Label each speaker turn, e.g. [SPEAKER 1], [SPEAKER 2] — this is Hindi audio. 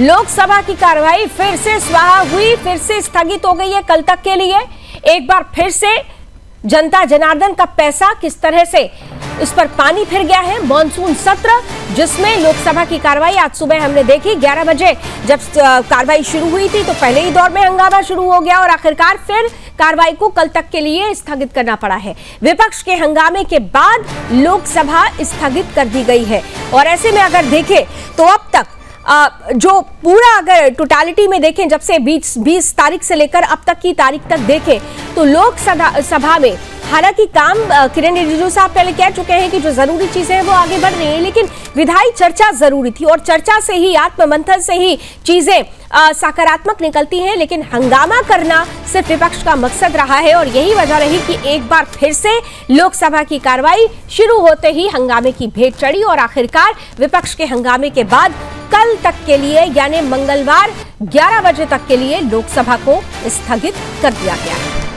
[SPEAKER 1] लोकसभा की कार्रवाई फिर से स्वाहा हुई, फिर से स्थगित हो गई है कल तक के लिए। एक बार फिर से जनता जनार्दन का पैसा किस तरह से उस पर पानी फिर गया है। मॉनसून सत्र जिसमें लोकसभा की कार्रवाई आज सुबह हमने देखी 11 बजे जब कार्रवाई शुरू हुई थी तो पहले ही दौर में हंगामा शुरू हो गया और आखिरकार फिर कार्रवाई को कल तक के लिए स्थगित करना पड़ा है। विपक्ष के हंगामे के बाद लोकसभा स्थगित कर दी गई है और ऐसे में अगर देखें तो अब तक जो पूरा अगर टोटालिटी में देखें जब से 20 तारीख से लेकर अब तक की तारीख तक देखें तो लोकसभा में हालांकि काम किरण रिजिजू साहब पहले कह चुके हैं कि जो जरूरी चीजें हैं वो आगे बढ़ रही हैं, लेकिन विधायी चर्चा जरूरी थी और चर्चा से ही आत्ममंथन से ही चीजें सकारात्मक निकलती हैं। लेकिन हंगामा करना सिर्फ विपक्ष का मकसद रहा है और यही वजह रही कि एक बार फिर से लोकसभा की कार्रवाई शुरू होते ही हंगामे की भेंट चढ़ी और आखिरकार विपक्ष के हंगामे के बाद कल तक के लिए यानी मंगलवार 11 बजे तक के लिए लोकसभा को स्थगित कर दिया गया है।